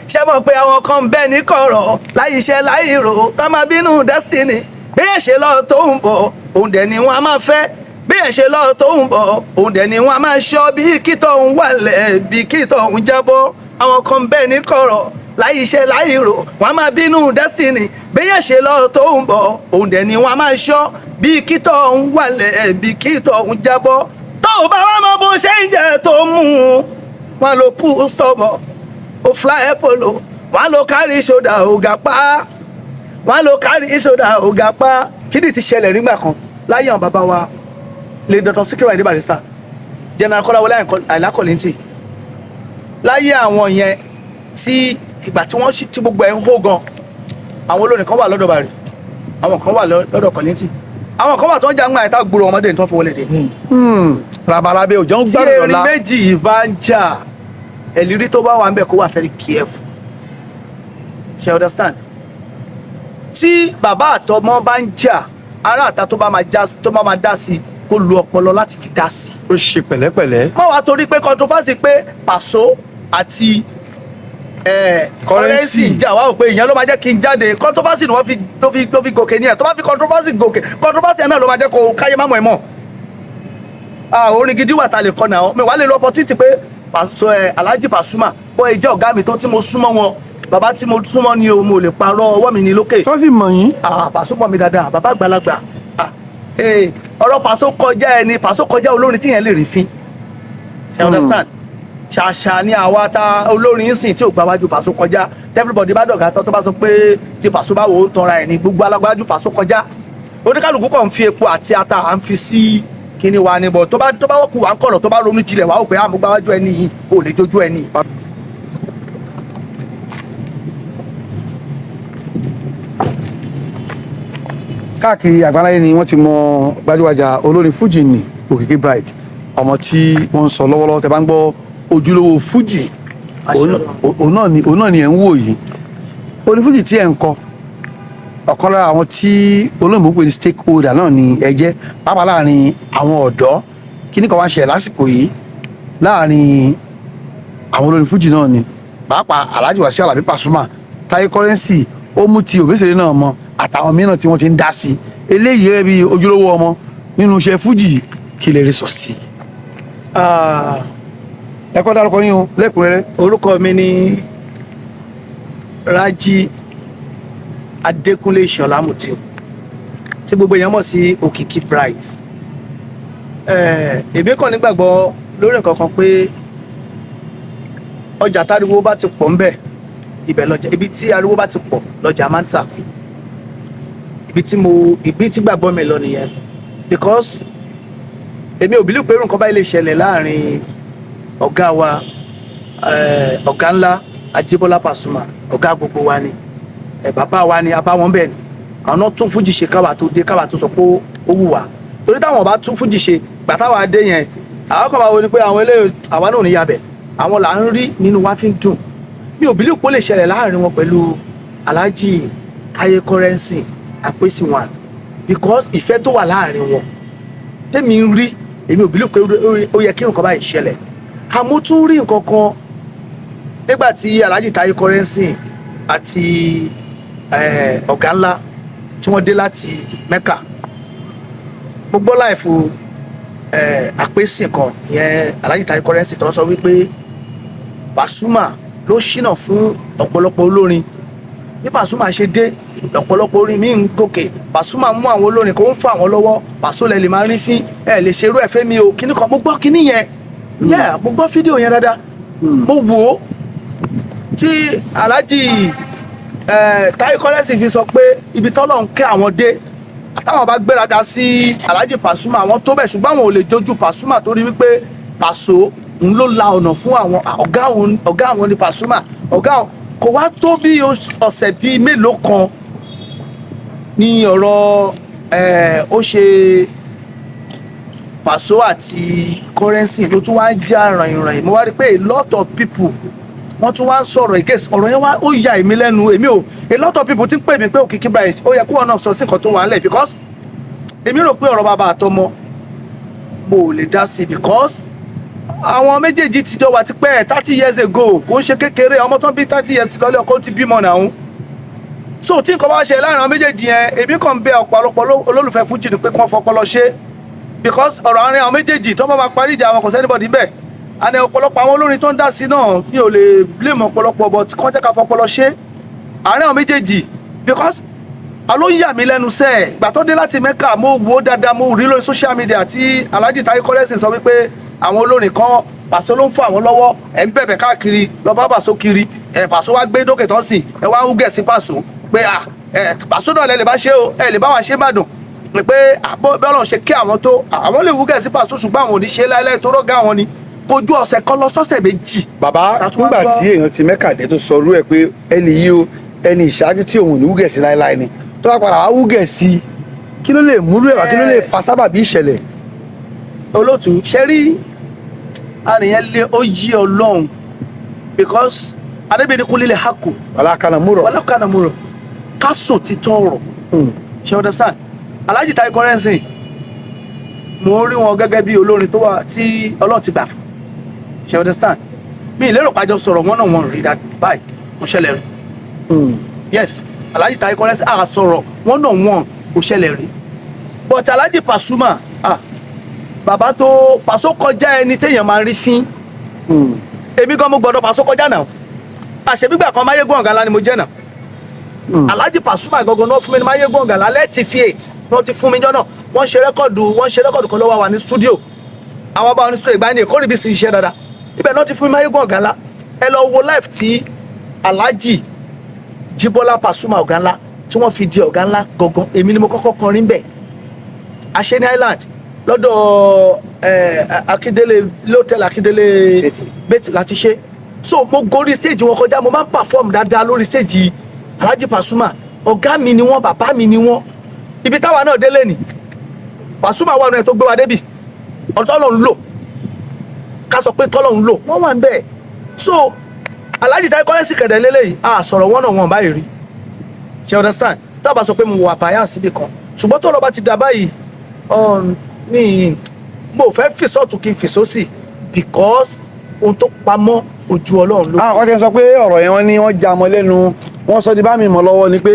ṣé mọ̀ pé àwọn kan ń bẹ ní kọ̀rọ̀ láì iṣẹ́ láì rò tá máa bínú destiny bí ẹ̀ ṣe lọ tó ń bọ̀ òun dẹ̀ ni wọ́n á máa fẹ́ bí ẹ̀ ṣe lọ tó ń bọ̀ òun dẹ̀ ni wọ́n á máa ṣọ́ bí kìtọ̀ ń wàlẹ̀ bí kìtọ̀ ń jábọ́ àwọn kan ń bẹ ní kọ̀rọ̀ láì iṣẹ́ láì rò wọ́n á máa bínú destiny bí ẹ̀ ṣe lọ tó ń bọ̀ òun dẹ̀ ni wọ́n á máa ṣọ́ bí kìtọ̀ ń wàlẹ̀ bí kìtọ̀ ń jábọ́ tó o bá wá mọ bó ṣe ń jẹ tó mú un wọn lo pull stubborn o fly polo wọn lo carry shoulder ògà pa wọn lo carry shoulder ògà pa kí ni ti ṣẹlẹ̀ nígbà kan láyé àwọn bàbá wa lè Dr. Sikiru Ayinde Barrister General Kọ́láwọlé Àyìnlá Kollington láyé àwọn yẹn tí ìgbà tí wọ́n ti gbogbo ẹ̀ ń hó gan àwọn olórin kan wà lọ́dọ̀ Barry àwọn kan wà lọ́dọ̀ Kollington àwọn kan wà tó ń jà ń gbà ẹ̀ta gbúrò ọmọdé tó ń fi wọlé dé. Rabarabe òjò ń gbàdúrà lọ́la. tí erin méjì yìí bá ń jà ẹ̀lírí tó bá wà ń bẹ̀ kó wà very careful ṣe understand tí bàbá àtọmọ bá ń jà ará àta tó bá máa dá sí kó lu ọpọlọ láti fi dá sí. ó ṣe pẹ̀lẹ́pẹ̀lẹ́. má wàá torí pé controversy pé Paso àti Currency ń jà wá ò pé ìyẹn ló máa jẹ́ kí n jáde controversy ni wọ́n fi gòkè ní ẹ̀ tó bá fi controversy gòkè controversy náà ló máa jẹ́ kó káyé má mọ̀ ẹ́ mọ̀. Orin gidi wà tá a lè kọ náà mi wàá lè lọ opportunity pé Alhaji Pasuma bọ́ ẹ jẹ́ ọ̀gá mi tó tí mo súnmọ́ wọn bàbá tí mo súnmọ́ ni o mo lè parọ́ ọwọ́ mi ní lókè. sọ́sì mọ̀ yín. Paso mọ̀ mi dáadáa bàbá àgbàlagbà ọ̀rọ̀ Paso kọjá ẹni Paso kọjá olórin tí yẹn lè rí fín ṣe understand ṣàṣà ni àwa ta olórin ń sìn tí ò gba wájú Paso kọjá everybody bá dọ̀gá tó bá sọ pé tí Paso bá wò ó tọra ẹ̀ ní gbogbo alágbájú Paso kọjá oníkálukú kàn ń fi epo àti ata à ń fi sí kíni wa ni bọ̀ tó bá wọ́pù wà ń kọ̀rọ̀ tó bá ronú jinlẹ̀ wà ó pé àmúgbá wájú ẹni yìí ò lè jójú ẹni. káàkiri àgbáláyé ni wọ́n ti mọ gbajúgbajà olórin Fuji ní Òkìkí Bright ọmọ tí wọ́n ń sọ lọ́wọ́lọ́wọ́ tẹ́ bá ń gbọ́ Ojúlówó Fuji òun náà ni ẹ̀ ń wò yìí orin Fuji tí ẹ̀ ń kọ ọ̀kan lára àwọn tí olóyìnbó ń pè ní stakeholder náà ni ẹ jẹ́ pàápàá láàrin àwọn ọ̀dọ́ kí ní kan wá ṣẹlẹ̀ lásìkò yìí láàrin àwọn olórin Fuji náà ni pàápàá Alhaji Wasiu Alabi Pasuma Táyé Currency ó mú ti Òbésèré náà mọ àtàwọn mìíràn tí wọ́n ti ń dá sí eléyìí rẹ̀ bí ojúlówó ọmọ nínú iṣẹ́ Fuji kí lè rí sọ sí. ẹ kọ́ dárúkọ yín o lẹ́kùnrẹ́rẹ́. orúkọ mi ni Raji Adékúnlé Ìṣọ̀lá Mutiu tí gbogbo èèyàn mọ̀ sí Òkìkí Bright. Èmi kàn nígbàgbọ́ lórí nǹkan kan pé ọjà táriwo bá ti pọ̀ ńbẹ̀ ibẹ̀ lọ́jà ibi tí ariwo bá ti pọ̀ lọ́jà máa ń tà ibi tí gbàgbọ́ mi lọ nìyẹn because èmi ò believe pé nǹkan báyìí lè ṣẹlẹ̀ láàrin ọ̀gá wa ọ̀gá ńlá Ajíbọ́lá Pasuma ọ̀gá gbogbo wa ni bàbá wa ni abáwọn bẹ́ẹ̀ ni àwọn náà tún Fuji ṣe káwa tó dé káwa tó sọ pé ó wù wá torí táwọn bá tún Fuji ṣe gbà táwa dé yẹn àwọn kan máa wo ni pé àwọn eléyìí àwa náà ò ní yabẹ̀ àwọn là ń rí nínú wa fi ń dùn mi ò believe pé ó lè ṣẹlẹ̀ láàrin wọn pẹ̀lú Alhaji Táyé Currency àpèsè wọn because ìfẹ́ tó wà láàrin wọn tẹ́mi ń rí èmi ò believe pé ó yẹ kí nǹkan báyìí ṣẹlẹ̀ àmọ́ tún rí nǹkan kan nígbà tí Alhaji Táyé Currency àti ọ̀gá ńlá tí wọ́n dé láti Mẹ́kà mo gbọ́ láìfo àpèsè kan ìyẹn Alhaji Táyé Currency tó ń sọ wípé Pasuma ló ṣínà fún ọ̀pọ̀lọpọ̀ olórin bí Pasuma ṣe dé lọ́pọ̀lọpọ̀ orin mi ń gòkè Pasuma mú àwọn olórin kò ń fà wọ́n lọ́wọ́ Paso lè máa rí fín lè ṣerú ẹ̀fẹ́ mi o kíní kan mo gbọ́ kíní yẹn mo gbọ́ fídíò yẹn dáadáa mo wò ó tí Alhaji Táyé Currency fi sọ pé ibi tọ́lọ̀ ń kẹ́ àwọn dé táwọn bá gbéraga sí Alhaji Pasuma àwọn tó bẹ̀ ṣùgbọ́n àwọn ò lè jojú Pasuma torí wípé Paso ń ló la ọ̀nà fún àwọn ọ̀gá àwọn ní Pasuma ọ̀gá kò wá tó bí ọ̀sẹ̀ bíi mélòó kan ní ọ̀rọ̀ ó ṣe Paso àti Currency ló tún wá ń já ràìnràìn mo wá rí pé a lot of people wọ́n tún wá ń sọ̀rọ̀ against ọ̀rọ̀ yẹn wá ó ya èmi lẹ́nu èmi ò a lot of people ti ń pè mí pé Òkìkí Bright ó yẹ kó wọn náà sọ sí nǹkan tó wà ń lẹ̀ because èmi rò pé ọ̀rọ̀ bàbá àtọmọ mo ò lè dá sí because àwọn méjèèjì ti jọ wà tipẹ́ 30 years ago kò ń ṣe kékeré ọmọ tó ń bí 30 years lọ́lẹ́ ọkọ ti bímọ náà. So tí nǹkan bá ṣe láàrin àwọn méjèèjì yẹn èmi kàn ń bẹ ọ̀pọ̀lọpọ̀ olólùfẹ́ Fuji ni pé kí wọ́n fọpọlọ ṣe because ọ̀rọ̀ àárín àwọn méjèèjì tó bá máa parí ìjà àwọn kò sẹ́nibọ̀dì bẹ́ẹ̀ àní ọ̀pọ̀lọpọ̀ àwọn olórin tó ń dá sí náà mi ò lè blame ọ̀pọ̀lọpọ̀ but kí wọ́n jẹ́ ká fọpọlọ ṣe àárín àwọn méjèèjì because alo yà mí lẹ́nu sẹ́ẹ̀ ìgbà tó dé láti Mẹ́kà mo wò dáadáa mo rí lórí social media tí Alhaji Taye Currency sọ wípé àwọn olórin kan Paso ló ń fún àwọn lọ́wọ́ ẹ̀ ń bẹ̀bẹ̀ káàkiri lọ bá Paso kiri Paso wá gbé dókè tán sí ẹ wá ń gẹ̀ sí Paso pé Paso náà lẹ lè bá ṣe o ẹ lè bá wa ṣe Ìbàdàn pé bọ́lọ̀ ṣe kí àwọn tó àwọn lè wú gẹ̀ sí Paso ṣùgbọ́n àwọn ò ní ṣe láéláé tó rọ́gá àwọn ni kojú ọ̀sẹ̀ kan lọ sọ́sẹ̀ méjì. bàbá nígbà tí èèyàn ti Mẹ́kà dé tó sọ rú ẹ pé ẹni yìí o ẹni ìṣáájú tí òun ò ní wúgẹ̀ sí láéláé ni tó bá padà wá wúgẹ̀ sí kí ló lè múlò ẹ̀wà kí ló lè fa sábàbí ìṣẹ̀lẹ̀. olóòtú ṣe rí àníyàn lé ó yí Ọlọ́run because adébíyẹn kò lílẹ̀ hako. wàlákànàmúrọ̀ ká sọ títọ́ ọ̀rọ̀ ṣe understand Alhaji Taye Currency mo rí wọn gẹ́gẹ́ bí olórin tó wà tí Ọlọ́run ti gbà fún ṣe understand mi ìlérò pàjọ sọ̀rọ̀ wọn náà wọn rí that báyìí mo ṣẹlẹ̀ rí yes Alhaji Taye Currency àà sọ̀rọ̀ wọn náà wọn kò ṣẹlẹ̀ rí but Alhaji Pasuma bàbá tó Paso kọjá ẹni téèyàn máa rí fín èmi gan mo gbọ́dọ̀ Paso kọjá náà àṣebígbà kan máyégún ọ̀gá ńlá ni mo jẹ́ náà Alhaji Pasuma gangan náà fún mi ní máyégún ọ̀gá ńlá lẹ́ẹ̀tì fiat náà ti fún mi jọ náà wọ́n ṣe rẹ́kọ̀dù kan lọ́wọ́ wa ní stúdíò àwọn bá wọn ní stúdíò ìgbà ní èkó rí bí sì ṣiṣẹ́ dáadáa ibẹ̀ náà ti fún mi máyégún ọ̀gá ńlá ẹ lọ wo live tí Alhaji Jíbọ́lá Pasuma ọ̀gá ńlá tí wọ́n fi di ọ̀gá ńlá gangan èmi ni mo kọ́kọ́ kọrin bẹ̀ àṣẹ ní Island lọ́dọ̀ Akíndélé lótẹ́lì Akíndélé bẹ́ẹ̀tì láti ṣe so mo gorí stage wọn kọjá mo máa ń perform dáadáa lórí stage Alhaji Pasuma ọ̀gá mi ni wọ́n bàbá mi ni wọ́n ibi táwa náà délé ni Pasuma wà nù ẹ̀ tó gbé wa débi ọ̀tọ́lọ́run lò ká sọ pé tọ́lọ́run lò wọ́n wà ń bẹ́ẹ̀ so Alhaji Taye Currency kẹ̀dẹ̀ lélẹ́yìí sọ̀rọ̀ wọn náà wọn báyìí rí ṣe understand tábà sọ pé mo wà báyà síbi kan ṣùgbọ́n tó lọ bá ti dà báyìí ní mo fẹ́ fìsọ́ọ̀tù kí n fìsọ́sì because ohun tó pamọ́ ojú Ọlọ́run ló. wọ́n ti sọ pé ọ̀rọ̀ yẹn wọ́n ní wọ́n já mọ́ lẹ́nu wọ́n sọ di bá mi mọ̀ lọ́wọ́ ni pé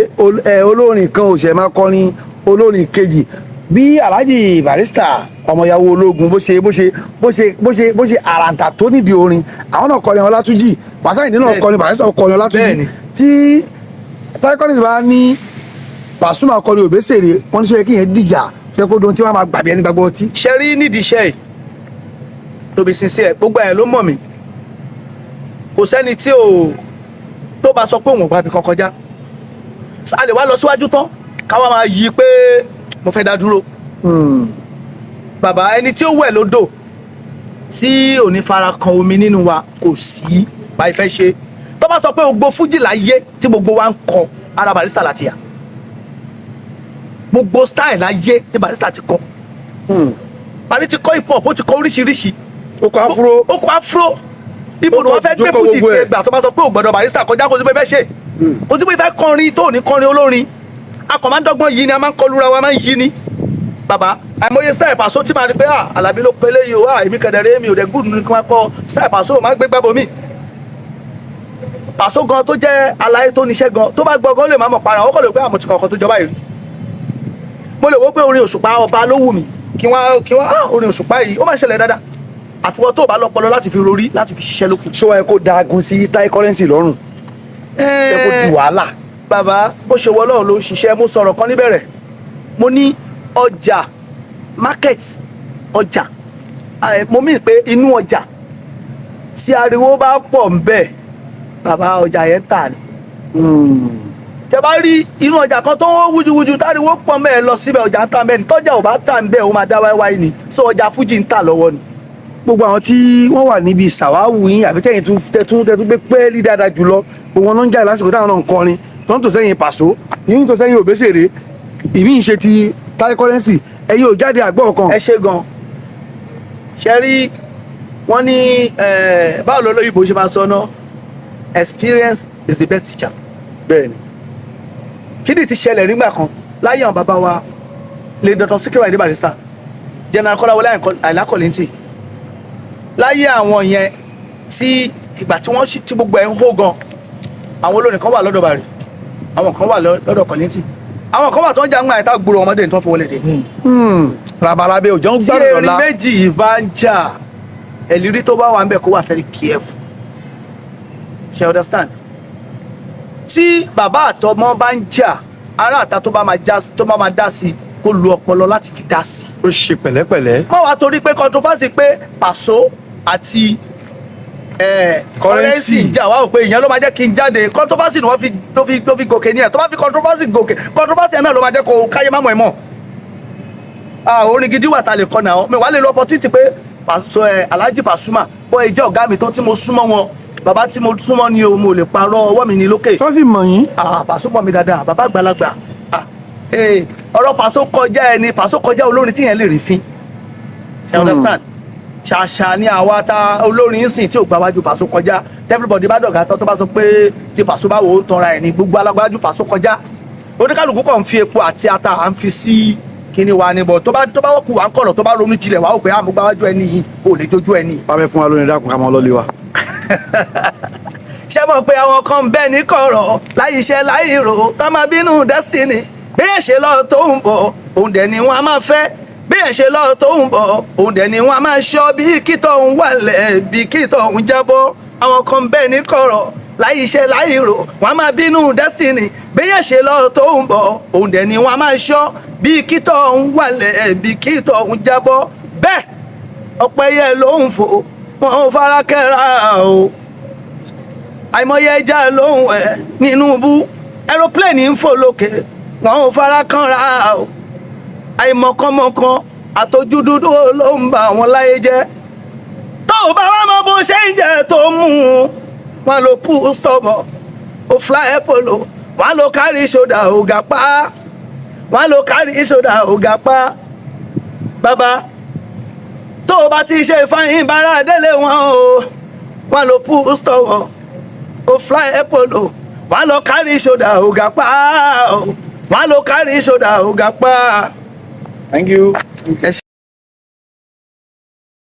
olórin kan ò ṣẹ̀ máa kọrin olórin kejì bí Alhaji Barrister ọmọyàwó ológun bó ṣe àràǹtà tó nídìí orin àwọn náà kọrin Ọlátúnjí Pasuma náà kọrin Barrister kọrin Ọlátúnjí tí Taye Currency bá ní Pasuma kọrin Òbésèré wọ́n ní sọ yẹ kí yẹn dìjà ṣe kó dohun tí wọ́n máa gbàgbé ẹni gbàgbọ́ ọtí. ṣe rí nídìí iṣẹ́ yìí tóbi sísí ẹ̀ gbogbo ẹ̀ ló mọ̀ mí kò sẹ́ni tí tó bá sọ pé òun ò gbàgbé kan kọjá a lè wá lọ síwájú tán káwa máa yí pé mo fẹ́ dá dúró bàbá ẹni tí ó wẹ̀ lódò tí ò ní fara kan omi nínú wa kò sí báyìí fẹ́ ṣe tó bá sọ pé gbogbo Fuji láyé tí gbogbo wa ń kọ ara Barrister láti yà gbogbo style láyé ní Barrister ti kọ Barrister ti kọ hip hop ó ti kọ oríṣiríṣi ó kọ afro ibo ni wọ́n fẹ́ gbé Fuji ti gbà tó bá sọ pé ò gbọ́dọ̀ Barrister kọjá kó sí pé fẹ́ ṣe kó sí pé fẹ́ kọrin tó ní kọrin olórin akọ̀ máa ń dọ́gbọ́n yìí ni a máa ń kọlura wa máa ń yí ni bàbá àìmọye style Paso tí máa rí pé Àlàbí ló pelé yìí o èmi kẹ̀dẹ̀rẹ́ mi ò dẹ̀ gùn ní kí wọ́n kọ style Paso máa ń gbé gbàbọ̀ mi Paso gan tó jẹ́ aláyé tó níṣẹ́ gan tó bá gbọ́ gan lè má mọ̀ para ọkọ̀ lè pé àmọ̀tí kankan tó jọba yìí mo lè wò pé orin òṣùpá ọba ló wù mí kí wọ́n orin òṣùpá yìí ó máa ń ṣẹlẹ̀ dáadáa àfiwọ́ tó bá lọ́pọlọ láti fi rorí láti fi ṣiṣẹ́ lókun. ṣé wàá kó dagun sí Taye Currency lọ́rùn ẹ kó di wàhálà. bàbá bó ṣe wọ Ọlọ́run ló ń ṣiṣẹ́ mo sọ̀rọ̀ kan níbẹ̀rẹ̀ mo ní ọjà market ọjà mo mí pé inú ọjà tí ariwo bá pọ̀ ń bẹ̀ bàbá ọjà yẹn tà ní. tẹ bá rí inú ọjà kan tó ń wújúwújú táriwo pọ̀ mẹ́ẹ̀ lọ síbẹ̀ ọjà ń tà mẹ́ni tọ́jà ò bá tà ń bẹ̀ ó máa dá wáíwáí ni so ọjà Fuji ń tà lọ́wọ́ ni. gbogbo àwọn tí wọ́n wà níbi ìsàwáwù yín àbí tẹ̀yìn tẹ̀tún gbé pẹ́ẹ́lí dáadáa jùlọ gbogbo wọn ló ń jáde lásìkò táwọn náà ń kọrin tó ń tò sẹ́yìn Paso ìyín tó sẹ́yìn Òbésèré ìmí ń ṣe ti Taye Currency ẹ̀yin ò jáde àgbọ̀ kan. ẹ ṣe gan ṣe rí wọn ní báwo ló lóyìnbó ṣe máa sọ náà experience is the best teacher. bẹ́ẹ̀ni. kí ni ti ṣẹlẹ̀ nígbà kan láyé àwọn bàbá wa lè Dr. Sikiru Ayinde Barrister General Kọ́láwọlé Àyìnlá Kollington láyé àwọn yẹn tí ìgbà tí wọ́n tí gbogbo ẹ̀ ń hó gan àwọn olórin kan wà lọ́dọ̀ bàrẹ̀ àwọn kan wà lọ́dọ̀ kọ́lẹ́ntì àwọn kan wà tó ń jà ń gbà ẹ̀ta gbòòrò ọmọdé tó ń fi wọlé dé. rabarabẹ òjò ń gbàdúrà lọ́la. tí erin méjì bá ń jà ẹ̀lírí tó bá wà ń bẹ̀ kó wà very careful ṣe understand tí bàbá àtọmọ bá ń jà ará àta tó bá máa dá sí kó lu ọpọlọ láti fi dá sí. ó ṣe pẹ̀lẹ́pẹ̀lẹ́. má wàá torí pé controversy pé Paso àti Currency jà wá ò pé ìyẹn ló máa jẹ́ kí n jáde controversy ni wọ́n ló fi gòkè ní ẹ̀ tó bá fi controversy gòkè controversy náà ló máa jẹ́ kó káyé má mọ̀ ẹ̀ mọ̀. Orin gidi wà tá a lè kọ́ náà mi wàá lè lọ opportunity pé Paso Alhaji Pasuma bọ́ ẹ jẹ́ ọ̀gá mi tó tí mo súnmọ́ wọn bàbá tí mo súnmọ́ ni o mo lè parọ́ ọwọ́ mi ní lókè. sọ́sì mọ̀ yín. Paso mọ̀ mi dáadáa bàbá àgbàlagbà ọ̀rọ̀ Paso kọjá ẹni Paso kọjá olórin tí yẹn lè rí fín ṣe understand ṣàṣà ni àwa ta olórin sìn tí ò gba wájú Paso kọjá everybody bá dọ̀gá tó bá sọ pé tí Paso bá wò ó tanra ẹ̀ ní gbogbo alágbájú Paso kọjá oníkálukú kàn ń fi epo àti ata à ń fi sí kíní wa ni bọ̀ tó bá wọ́pù wà ń kọ̀rọ̀ tó bá ronú jinlẹ̀ wà ó pé àmúgbá wájú ẹni yìí ò lè jójú ẹni. bá fẹ́ fún wa lónìí dákun ká mọ lọ́lé wa. ṣé mọ̀ pé àwọn kan bẹ́ẹ̀ ní kọ̀rọ̀ láyé iṣẹ́ láyé ìrò ká máa bínú destiny bí ẹ̀ ṣe lọ tó ń bọ̀ òun dẹ̀ ni wọ́n á máa fẹ́ bí ẹ̀ ṣe lọ tó ń bọ̀ òun dẹ̀ ni wọ́n á máa ṣọ́ bí kítọ̀ ń wàlẹ̀ bí kítọ̀ ń jábọ́ àwọn kan bẹ́ẹ̀ ní kọ̀rọ̀ láyé iṣẹ́ láyé ìrò wọ́n á máa bínú destiny bí ẹ̀ ṣe lọ tó ń bọ̀ òun dẹ̀ ni wọ́n á máa ṣọ́ bí kítọ̀ ń wàlẹ̀ bí kítọ̀ ń jábọ́ bẹ́ẹ̀ ọ̀pẹ̀yẹ ló ń fò wọn ò fara kẹ́ra o àìmọye ẹja lóhùn ẹ nínú bú aeroplane ń fò lókè wọn ò fara kanra o àìmọ̀kànmọ̀kàn àtọjú dúdú ló ń bà wọn láyé jẹ́ tó o bá wá mọ bó ṣe ń jẹ tó mú un wọn ló pull stubborn ó fly polo wọn ló carry shoulder ògà pa wọn ló carry shoulder ògà pa bàbá tó o bá ti ṣe fáyín bára délé wọn o wọn ló pull stubborn ó fly polo wọn lọ carry shoulder ògà pa wọn lọ carry shoulder ògà pa. Thank you.